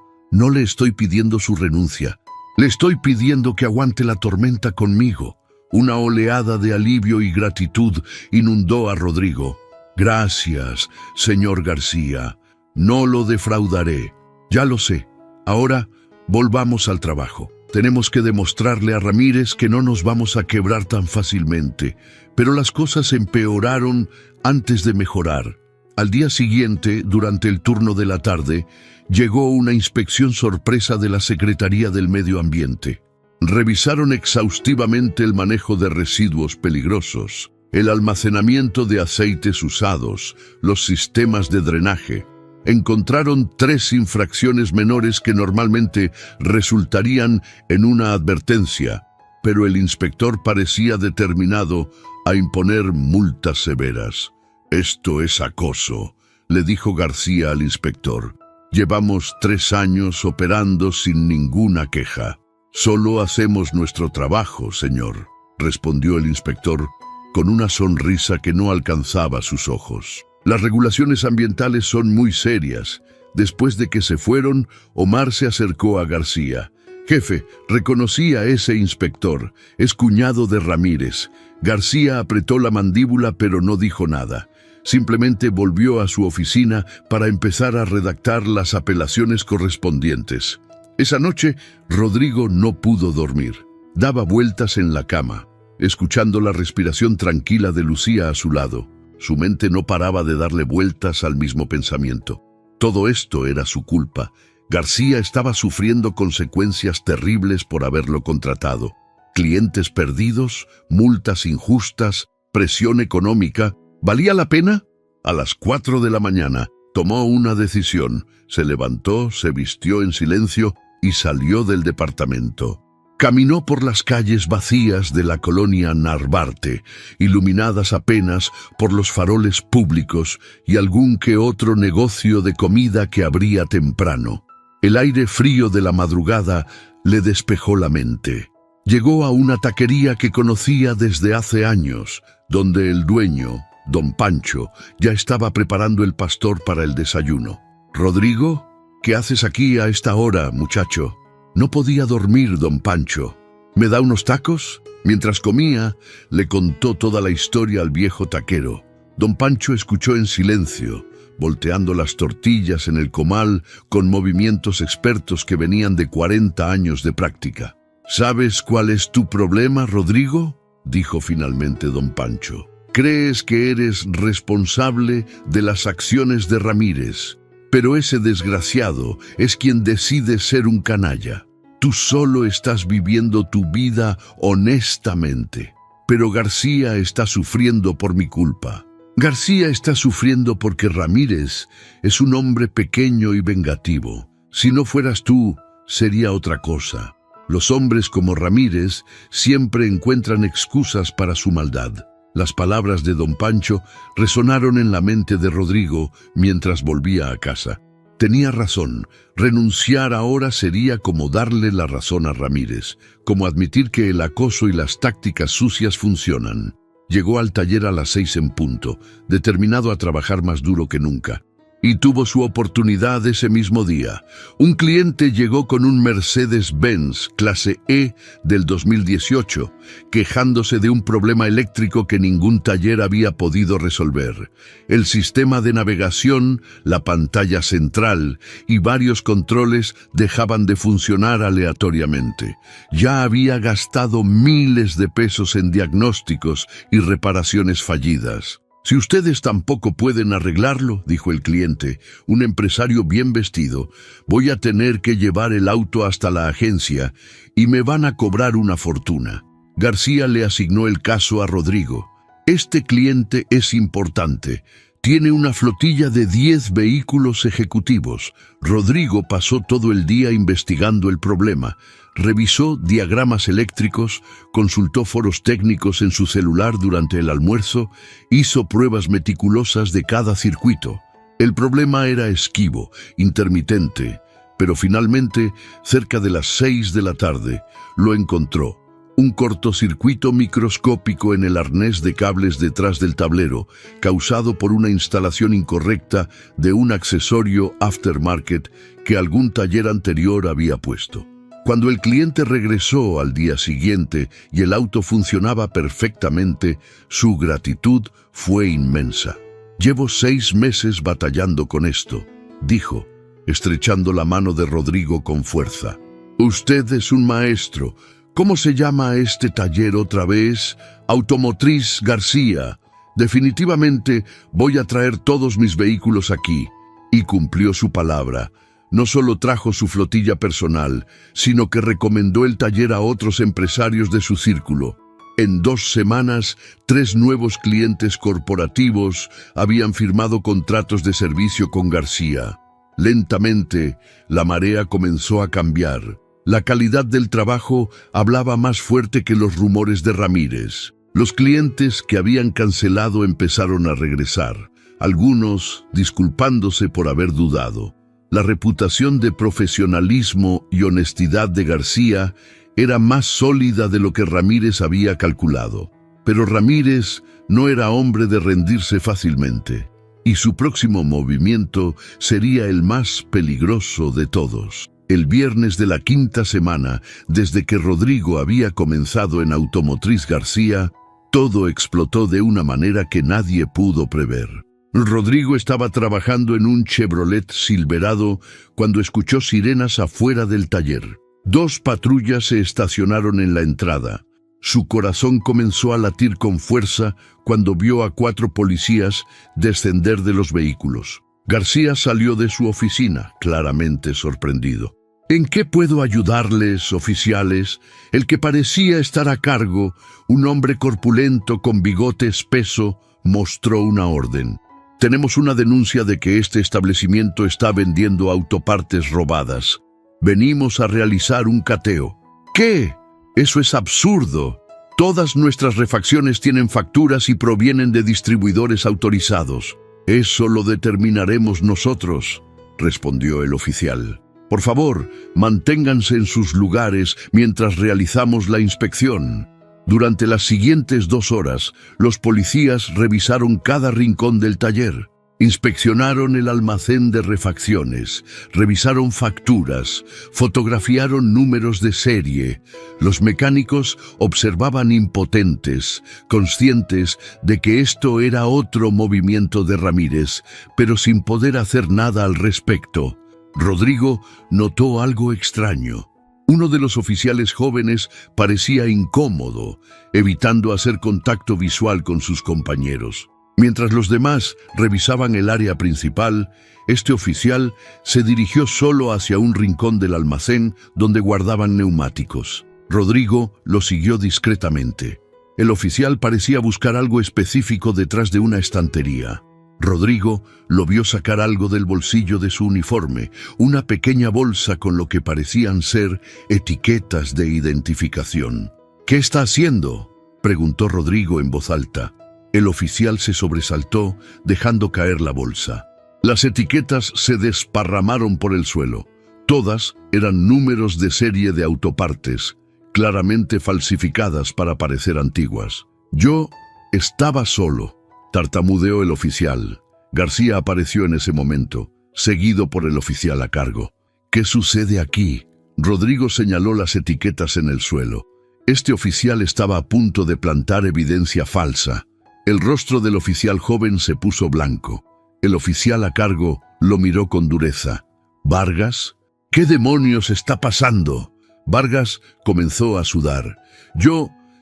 le estoy pidiendo su renuncia. Le estoy pidiendo que aguante la tormenta conmigo. Una oleada de alivio y gratitud inundó a Rodrigo. Gracias, señor García. No lo defraudaré. Ya lo sé. Ahora, volvamos al trabajo. Tenemos que demostrarle a Ramírez que no nos vamos a quebrar tan fácilmente. Pero las cosas empeoraron antes de mejorar. Al día siguiente, durante el turno de la tarde, llegó una inspección sorpresa de la Secretaría del Medio Ambiente. Revisaron exhaustivamente el manejo de residuos peligrosos, el almacenamiento de aceites usados, los sistemas de drenaje. Encontraron 3 infracciones menores que normalmente resultarían en una advertencia, pero el inspector parecía determinado a imponer multas severas. «Esto es acoso», le dijo García al inspector. «Llevamos 3 años operando sin ninguna queja». «Solo hacemos nuestro trabajo, señor», respondió el inspector con una sonrisa que no alcanzaba sus ojos. Las regulaciones ambientales son muy serias. Después de que se fueron, Omar se acercó a García. «Jefe, reconocí a ese inspector. Es cuñado de Ramírez». García apretó la mandíbula pero no dijo nada. Simplemente volvió a su oficina para empezar a redactar las apelaciones correspondientes. Esa noche, Rodrigo no pudo dormir. Daba vueltas en la cama, escuchando la respiración tranquila de Lucía a su lado. Su mente no paraba de darle vueltas al mismo pensamiento. Todo esto era su culpa. García estaba sufriendo consecuencias terribles por haberlo contratado. Clientes perdidos, multas injustas, presión económica. ¿Valía la pena? A las 4 de la mañana tomó una decisión. Se levantó, se vistió en silencio y salió del departamento. Caminó por las calles vacías de la colonia Narvarte, iluminadas apenas por los faroles públicos y algún que otro negocio de comida que abría temprano. El aire frío de la madrugada le despejó la mente. Llegó a una taquería que conocía desde hace años, donde el dueño, don Pancho, ya estaba preparando el pastor para el desayuno. «Rodrigo, ¿qué haces aquí a esta hora, muchacho?» No podía dormir don Pancho. «¿Me da unos tacos?» Mientras comía, le contó toda la historia al viejo taquero. Don Pancho escuchó en silencio, volteando las tortillas en el comal con movimientos expertos que venían de 40 años de práctica. «¿Sabes cuál es tu problema, Rodrigo?», dijo finalmente don Pancho. «Crees que eres responsable de las acciones de Ramírez, pero ese desgraciado es quien decide ser un canalla. Tú solo estás viviendo tu vida honestamente. Pero García está sufriendo por mi culpa. García está sufriendo porque Ramírez es un hombre pequeño y vengativo. Si no fueras tú, sería otra cosa. Los hombres como Ramírez siempre encuentran excusas para su maldad. Las palabras de don Pancho resonaron en la mente de Rodrigo mientras volvía a casa. Tenía razón. Renunciar ahora sería como darle la razón a Ramírez, como admitir que el acoso y las tácticas sucias funcionan. Llegó al taller a las 6 en punto, determinado a trabajar más duro que nunca. Y tuvo su oportunidad ese mismo día. Un cliente llegó con un Mercedes-Benz clase E del 2018, quejándose de un problema eléctrico que ningún taller había podido resolver. El sistema de navegación, la pantalla central y varios controles dejaban de funcionar aleatoriamente. Ya había gastado miles de pesos en diagnósticos y reparaciones fallidas. Si ustedes tampoco pueden arreglarlo, dijo el cliente, un empresario bien vestido, voy a tener que llevar el auto hasta la agencia y me van a cobrar una fortuna. García le asignó el caso a Rodrigo. Este cliente es importante. Tiene una flotilla de 10 vehículos ejecutivos. Rodrigo pasó todo el día investigando el problema. Revisó diagramas eléctricos, consultó foros técnicos en su celular durante el almuerzo, hizo pruebas meticulosas de cada circuito. El problema era esquivo, intermitente, pero finalmente, cerca de las 6 de la tarde, lo encontró. Un cortocircuito microscópico en el arnés de cables detrás del tablero, causado por una instalación incorrecta de un accesorio aftermarket que algún taller anterior había puesto. Cuando el cliente regresó al día siguiente y el auto funcionaba perfectamente, su gratitud fue inmensa. «Llevo 6 meses batallando con esto», dijo, estrechando la mano de Rodrigo con fuerza. «Usted es un maestro. ¿Cómo se llama este taller otra vez? Automotriz García. Definitivamente voy a traer todos mis vehículos aquí». Y cumplió su palabra. No solo trajo su flotilla personal, sino que recomendó el taller a otros empresarios de su círculo. En 2 semanas, 3 nuevos clientes corporativos habían firmado contratos de servicio con García. Lentamente, la marea comenzó a cambiar. La calidad del trabajo hablaba más fuerte que los rumores de Ramírez. Los clientes que habían cancelado empezaron a regresar, algunos disculpándose por haber dudado. La reputación de profesionalismo y honestidad de García era más sólida de lo que Ramírez había calculado. Pero Ramírez no era hombre de rendirse fácilmente, y su próximo movimiento sería el más peligroso de todos. El viernes de la 5ª semana, desde que Rodrigo había comenzado en Automotriz García, todo explotó de una manera que nadie pudo prever. Rodrigo estaba trabajando en un Chevrolet Silverado cuando escuchó sirenas afuera del taller. 2 patrullas se estacionaron en la entrada. Su corazón comenzó a latir con fuerza cuando vio a 4 policías descender de los vehículos. García salió de su oficina, claramente sorprendido. «¿En qué puedo ayudarles, oficiales?». El que parecía estar a cargo, un hombre corpulento con bigote espeso, mostró una orden. «Tenemos una denuncia de que este establecimiento está vendiendo autopartes robadas. Venimos a realizar un cateo». «¿Qué? Eso es absurdo. Todas nuestras refacciones tienen facturas y provienen de distribuidores autorizados». «Eso lo determinaremos nosotros», respondió el oficial. «Por favor, manténganse en sus lugares mientras realizamos la inspección». Durante las siguientes 2 horas, los policías revisaron cada rincón del taller. Inspeccionaron el almacén de refacciones, revisaron facturas, fotografiaron números de serie. Los mecánicos observaban impotentes, conscientes de que esto era otro movimiento de Ramírez, pero sin poder hacer nada al respecto. Rodrigo notó algo extraño. Uno de los oficiales jóvenes parecía incómodo, evitando hacer contacto visual con sus compañeros. Mientras los demás revisaban el área principal, este oficial se dirigió solo hacia un rincón del almacén donde guardaban neumáticos. Rodrigo lo siguió discretamente. El oficial parecía buscar algo específico detrás de una estantería. Rodrigo lo vio sacar algo del bolsillo de su uniforme, una pequeña bolsa con lo que parecían ser etiquetas de identificación. «¿Qué está haciendo?», preguntó Rodrigo en voz alta. El oficial se sobresaltó, dejando caer la bolsa. Las etiquetas se desparramaron por el suelo. Todas eran números de serie de autopartes, claramente falsificadas para parecer antiguas. «Yo estaba solo», tartamudeó el oficial. García apareció en ese momento, seguido por el oficial a cargo. «¿Qué sucede aquí?». Rodrigo señaló las etiquetas en el suelo. Este oficial estaba a punto de plantar evidencia falsa. El rostro del oficial joven se puso blanco. El oficial a cargo lo miró con dureza. «¿Vargas? ¿Qué demonios está pasando?». Vargas comenzó a sudar.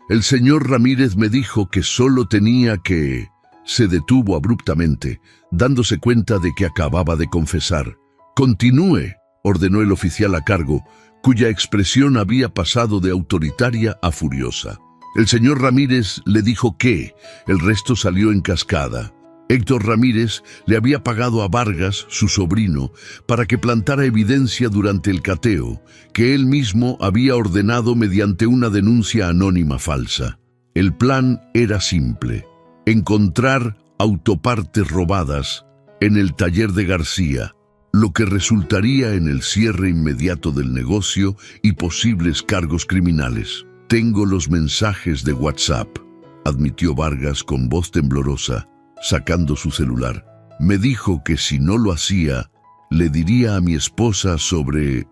El señor Ramírez me dijo que solo tenía que...». Se detuvo abruptamente, dándose cuenta de que acababa de confesar. «Continúe», ordenó el oficial a cargo, cuya expresión había pasado de autoritaria a furiosa. «El señor Ramírez le dijo que...». El resto salió en cascada. Héctor Ramírez le había pagado a Vargas, su sobrino, para que plantara evidencia durante el cateo, que él mismo había ordenado mediante una denuncia anónima falsa. El plan era simple: encontrar autopartes robadas en el taller de García, lo que resultaría en el cierre inmediato del negocio y posibles cargos criminales. «Tengo los mensajes de WhatsApp», admitió Vargas con voz temblorosa, sacando su celular. «Me dijo que si no lo hacía, le diría a mi esposa sobre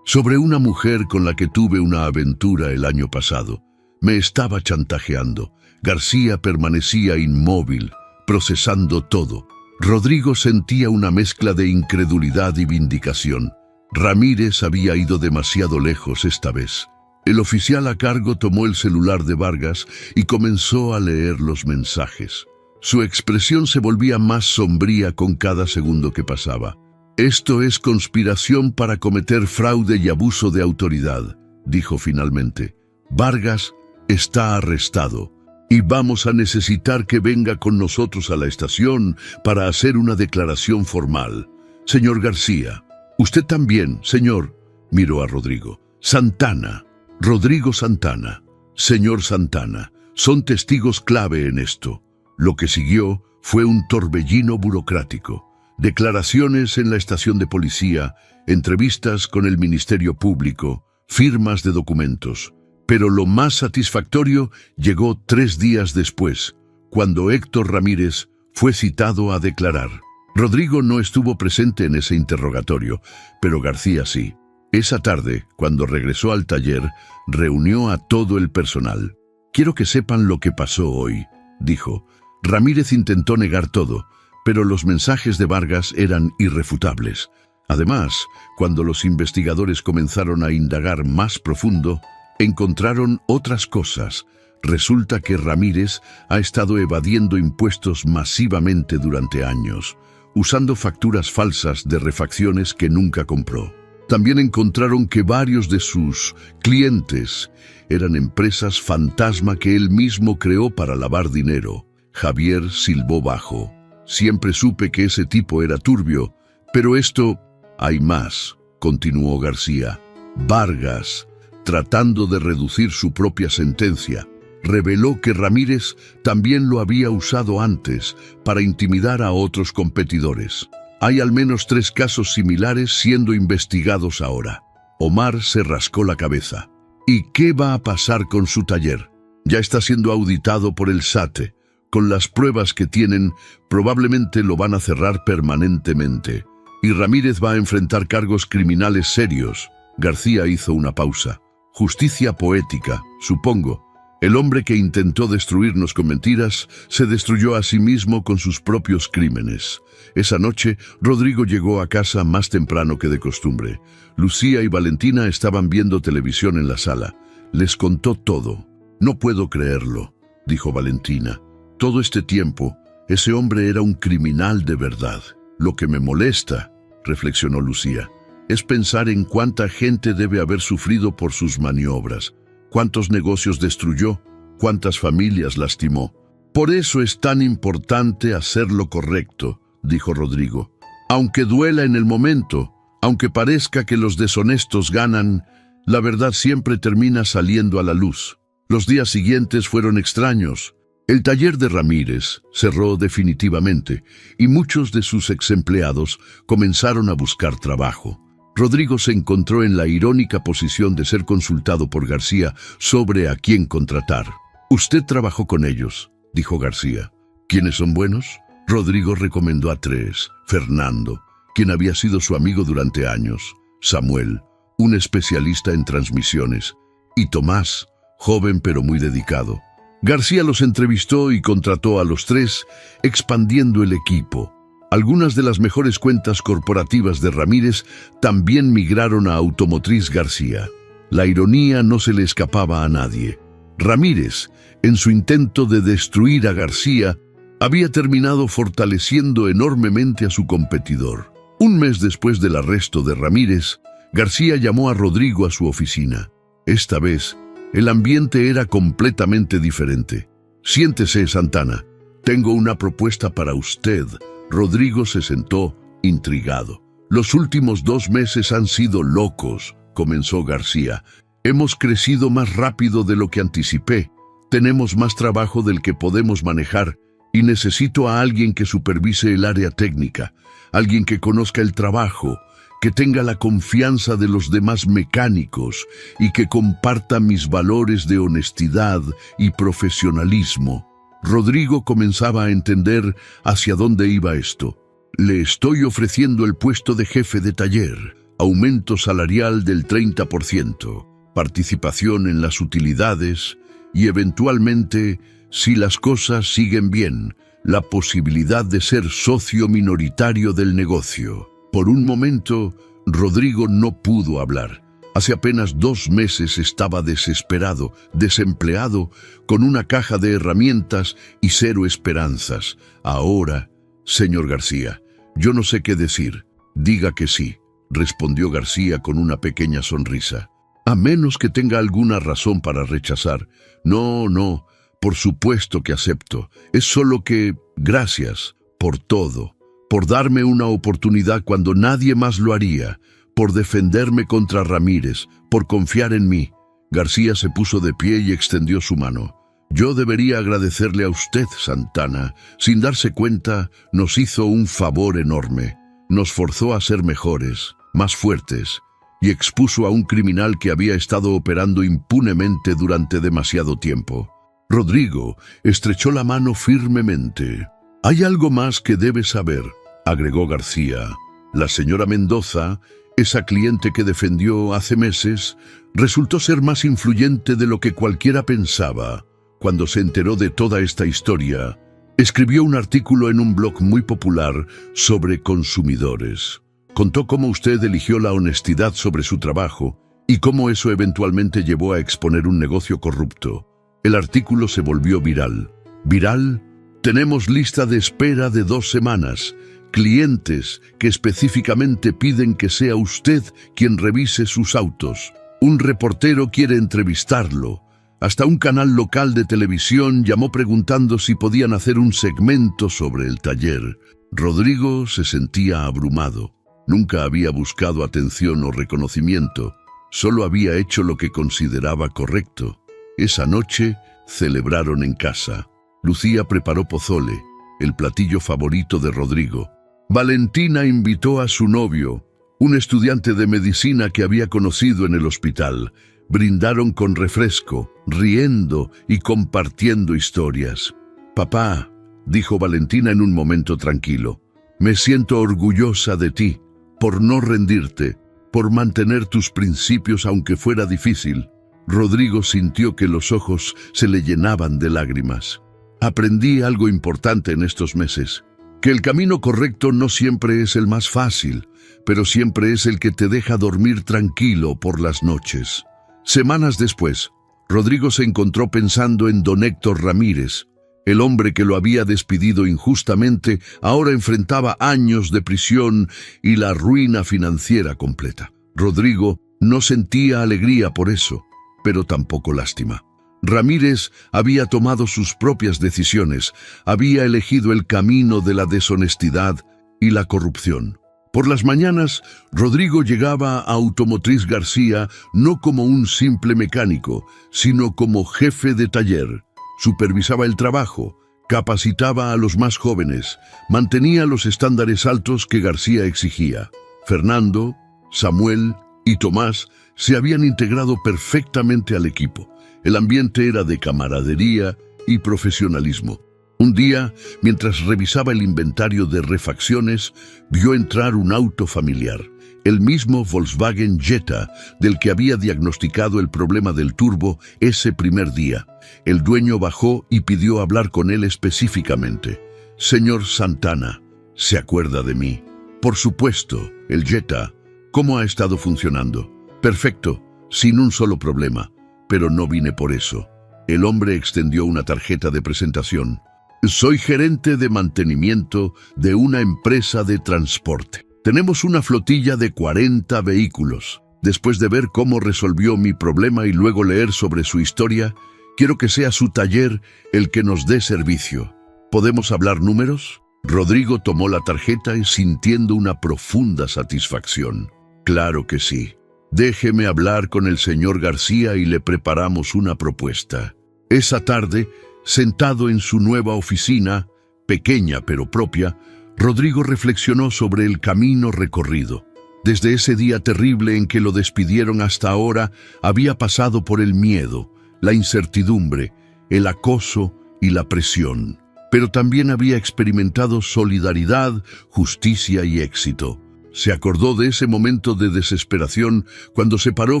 una mujer con la que tuve una aventura el año pasado. Me estaba chantajeando». García permanecía inmóvil, procesando todo. Rodrigo sentía una mezcla de incredulidad y vindicación. Ramírez había ido demasiado lejos esta vez. El oficial a cargo tomó el celular de Vargas y comenzó a leer los mensajes. Su expresión se volvía más sombría con cada segundo que pasaba. «Esto es conspiración para cometer fraude y abuso de autoridad», dijo finalmente. «Vargas está arrestado y vamos a necesitar que venga con nosotros a la estación para hacer una declaración formal. Señor García, usted también, señor», miró a Rodrigo. «Santana, Rodrigo Santana, señor Santana, son testigos clave en esto». Lo que siguió fue un torbellino burocrático. Declaraciones en la estación de policía, entrevistas con el Ministerio Público, firmas de documentos. Pero lo más satisfactorio llegó 3 días después, cuando Héctor Ramírez fue citado a declarar. Rodrigo no estuvo presente en ese interrogatorio, pero García sí. Esa tarde, cuando regresó al taller, reunió a todo el personal. «Quiero que sepan lo que pasó hoy», dijo. Ramírez intentó negar todo, pero los mensajes de Vargas eran irrefutables. Además, cuando los investigadores comenzaron a indagar más profundo, encontraron otras cosas. Resulta que Ramírez ha estado evadiendo impuestos masivamente durante años, usando facturas falsas de refacciones que nunca compró. También encontraron que varios de sus clientes eran empresas fantasma que él mismo creó para lavar dinero. Javier silbó bajo. «Siempre supe que ese tipo era turbio, pero esto... hay más», continuó García. «Vargas, tratando de reducir su propia sentencia, reveló que Ramírez también lo había usado antes para intimidar a otros competidores. Hay al menos 3 casos similares siendo investigados ahora». Omar se rascó la cabeza. «¿Y qué va a pasar con su taller? Ya está siendo auditado por el SAT. Con las pruebas que tienen, probablemente lo van a cerrar permanentemente. Y Ramírez va a enfrentar cargos criminales serios». García hizo una pausa. «Justicia poética, supongo. El hombre que intentó destruirnos con mentiras se destruyó a sí mismo con sus propios crímenes». Esa noche, Rodrigo llegó a casa más temprano que de costumbre. Lucía y Valentina estaban viendo televisión en la sala. Les contó todo. «No puedo creerlo», dijo Valentina. «Todo este tiempo Ese hombre era un criminal de verdad. Lo que me molesta, reflexionó Lucía, es pensar en cuánta gente debe haber sufrido por sus maniobras, cuántos negocios destruyó, cuántas familias lastimó. Por eso es tan importante hacer lo correcto, dijo Rodrigo. Aunque duela en el momento, aunque parezca que los deshonestos ganan, la verdad siempre termina saliendo a la luz. Los días siguientes fueron extraños. El taller de Ramírez cerró definitivamente y muchos de sus exempleados comenzaron a buscar trabajo. Rodrigo se encontró en la irónica posición de ser consultado por García sobre a quién contratar. «Usted trabajó con ellos», dijo García. «¿Quiénes son buenos?» Rodrigo recomendó a tres: Fernando, quien había sido su amigo durante años; Samuel, un especialista en transmisiones; y Tomás, joven pero muy dedicado. García los entrevistó y contrató a los tres, expandiendo el equipo. Algunas de las mejores cuentas corporativas de Ramírez también migraron a Automotriz García. La ironía no se le escapaba a nadie. Ramírez, en su intento de destruir a García, había terminado fortaleciendo enormemente a su competidor. Un mes después del arresto de Ramírez, García llamó a Rodrigo a su oficina. Esta vez, el ambiente era completamente diferente. «Siéntese, Santana. Tengo una propuesta para usted». Rodrigo se sentó, intrigado. «Los últimos 2 meses han sido locos», comenzó García. «Hemos crecido más rápido de lo que anticipé. Tenemos más trabajo del que podemos manejar y necesito a alguien que supervise el área técnica, alguien que conozca el trabajo, que tenga la confianza de los demás mecánicos y que comparta mis valores de honestidad y profesionalismo». Rodrigo comenzaba a entender hacia dónde iba esto. «Le estoy ofreciendo el puesto de jefe de taller, aumento salarial del 30%, participación en las utilidades y eventualmente, si las cosas siguen bien, la posibilidad de ser socio minoritario del negocio». Por un momento, Rodrigo no pudo hablar. Hace apenas 2 meses estaba desesperado, desempleado, con una caja de herramientas y 0 esperanzas. Ahora, «Señor García, yo no sé qué decir». «Diga que sí», respondió García con una pequeña sonrisa. «A menos que tenga alguna razón para rechazar». No, por supuesto que acepto. Es solo que, gracias por todo, por darme una oportunidad cuando nadie más lo haría, por defenderme contra Ramírez, por confiar en mí». García se puso de pie y extendió su mano. «Yo debería agradecerle a usted, Santana. Sin darse cuenta, nos hizo un favor enorme. Nos forzó a ser mejores, más fuertes, y expuso a un criminal que había estado operando impunemente durante demasiado tiempo». Rodrigo estrechó la mano firmemente. «Hay algo más que debe saber», agregó García. «La señora Mendoza, esa cliente que defendió hace meses, resultó ser más influyente de lo que cualquiera pensaba. Cuando se enteró de toda esta historia, escribió un artículo en un blog muy popular sobre consumidores. Contó cómo usted eligió la honestidad sobre su trabajo y cómo eso eventualmente llevó a exponer un negocio corrupto. El artículo se volvió viral. ¿Viral? Tenemos lista de espera de 2 semanas. Clientes que específicamente piden que sea usted quien revise sus autos. Un reportero quiere entrevistarlo. Hasta un canal local de televisión llamó preguntando si podían hacer un segmento sobre el taller». Rodrigo se sentía abrumado. Nunca había buscado atención o reconocimiento. Solo había hecho lo que consideraba correcto. Esa noche celebraron en casa. Lucía preparó pozole, el platillo favorito de Rodrigo. Valentina invitó a su novio, un estudiante de medicina que había conocido en el hospital. Brindaron con refresco, riendo y compartiendo historias. «Papá», dijo Valentina en un momento tranquilo, «me siento orgullosa de ti, por no rendirte, por mantener tus principios aunque fuera difícil». Rodrigo sintió que los ojos se le llenaban de lágrimas. «Aprendí algo importante en estos meses, que el camino correcto no siempre es el más fácil, pero siempre es el que te deja dormir tranquilo por las noches». Semanas después, Rodrigo se encontró pensando en don Héctor Ramírez. El hombre que lo había despedido injustamente ahora enfrentaba años de prisión y la ruina financiera completa. Rodrigo no sentía alegría por eso, pero tampoco lástima. Ramírez había tomado sus propias decisiones, había elegido el camino de la deshonestidad y la corrupción. Por las mañanas, Rodrigo llegaba a Automotriz García no como un simple mecánico, sino como jefe de taller. Supervisaba el trabajo, capacitaba a los más jóvenes, mantenía los estándares altos que García exigía. Fernando, Samuel y Tomás se habían integrado perfectamente al equipo. El ambiente era de camaradería y profesionalismo. Un día, mientras revisaba el inventario de refacciones, vio entrar un auto familiar, el mismo Volkswagen Jetta del que había diagnosticado el problema del turbo ese primer día. El dueño bajó y pidió hablar con él específicamente. «Señor Santana, ¿se acuerda de mí?» «Por supuesto, el Jetta. ¿Cómo ha estado funcionando?» «Perfecto, sin un solo problema. Pero no vine por eso». El hombre extendió una tarjeta de presentación. «Soy gerente de mantenimiento de una empresa de transporte. Tenemos una flotilla de 40 vehículos. Después de ver cómo resolvió mi problema y luego leer sobre su historia, quiero que sea su taller el que nos dé servicio. ¿Podemos hablar números?» Rodrigo tomó la tarjeta y sintiendo una profunda satisfacción. «Claro que sí. Déjeme hablar con el señor García y le preparamos una propuesta». Esa tarde, sentado en su nueva oficina, pequeña pero propia, Rodrigo reflexionó sobre el camino recorrido. Desde ese día terrible en que lo despidieron hasta ahora, había pasado por el miedo, la incertidumbre, el acoso y la presión. Pero también había experimentado solidaridad, justicia y éxito. Se acordó de ese momento de desesperación cuando se paró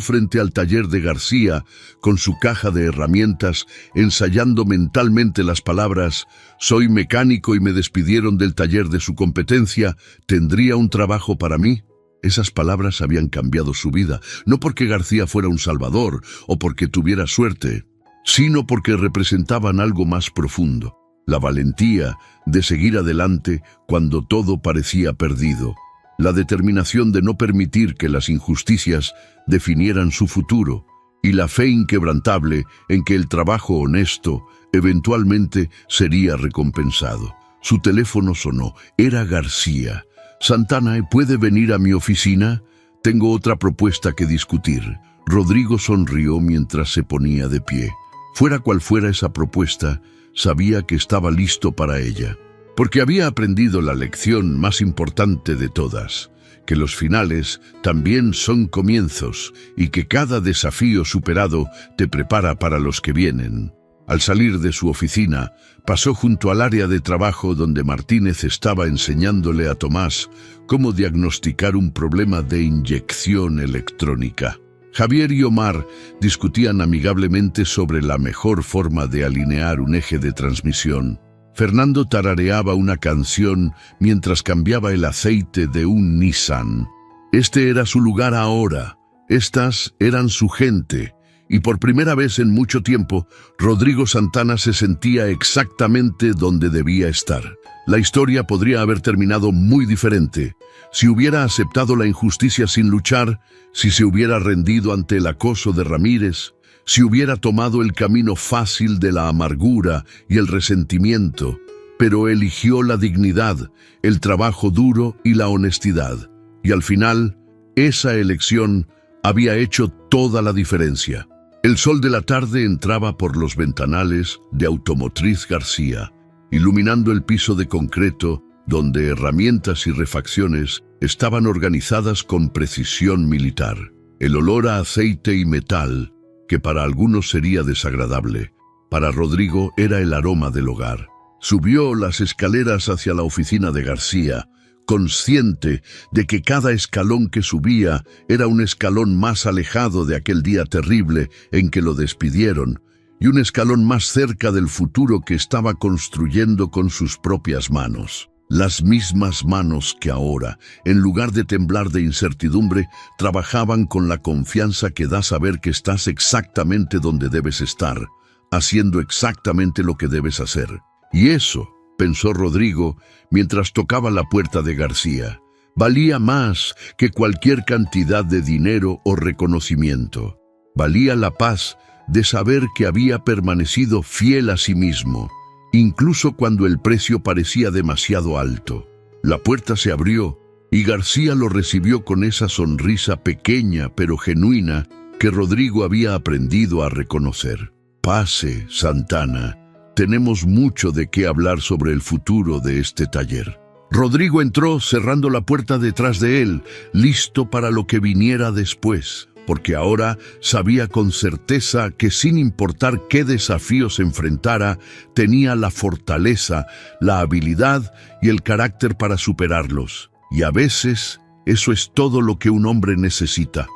frente al taller de García con su caja de herramientas, ensayando mentalmente las palabras «Soy mecánico y me despidieron del taller de su competencia, ¿tendría un trabajo para mí?». Esas palabras habían cambiado su vida, no porque García fuera un salvador o porque tuviera suerte, sino porque representaban algo más profundo, la valentía de seguir adelante cuando todo parecía perdido. La determinación de no permitir que las injusticias definieran su futuro y la fe inquebrantable en que el trabajo honesto eventualmente sería recompensado. Su teléfono sonó. Era García. «Santana, ¿puede venir a mi oficina? Tengo otra propuesta que discutir». Rodrigo sonrió mientras se ponía de pie. Fuera cual fuera esa propuesta, sabía que estaba listo para ella. Porque había aprendido la lección más importante de todas, que los finales también son comienzos y que cada desafío superado te prepara para los que vienen. Al salir de su oficina, pasó junto al área de trabajo donde Martínez estaba enseñándole a Tomás cómo diagnosticar un problema de inyección electrónica. Javier y Omar discutían amigablemente sobre la mejor forma de alinear un eje de transmisión. Fernando tarareaba una canción mientras cambiaba el aceite de un Nissan. Este era su lugar ahora, estas eran su gente, y por primera vez en mucho tiempo, Rodrigo Santana se sentía exactamente donde debía estar. La historia podría haber terminado muy diferente, si hubiera aceptado la injusticia sin luchar, si se hubiera rendido ante el acoso de Ramírez, si hubiera tomado el camino fácil de la amargura y el resentimiento, pero eligió la dignidad, el trabajo duro y la honestidad. Y al final, esa elección había hecho toda la diferencia. El sol de la tarde entraba por los ventanales de Automotriz García, iluminando el piso de concreto donde herramientas y refacciones estaban organizadas con precisión militar. El olor a aceite y metal, que para algunos sería desagradable, para Rodrigo era el aroma del hogar. Subió las escaleras hacia la oficina de García, consciente de que cada escalón que subía era un escalón más alejado de aquel día terrible en que lo despidieron, y un escalón más cerca del futuro que estaba construyendo con sus propias manos. Las mismas manos que ahora, en lugar de temblar de incertidumbre, trabajaban con la confianza que da saber que estás exactamente donde debes estar, haciendo exactamente lo que debes hacer. Y eso, pensó Rodrigo mientras tocaba la puerta de García, valía más que cualquier cantidad de dinero o reconocimiento. Valía la paz de saber que había permanecido fiel a sí mismo, incluso cuando el precio parecía demasiado alto. La puerta se abrió y García lo recibió con esa sonrisa pequeña pero genuina que Rodrigo había aprendido a reconocer. Pase, Santana. Tenemos mucho de qué hablar sobre el futuro de este taller. Rodrigo entró cerrando la puerta detrás de él, listo para lo que viniera después, porque ahora sabía con certeza que sin importar qué desafíos enfrentara, tenía la fortaleza, la habilidad y el carácter para superarlos. Y a veces, eso es todo lo que un hombre necesita.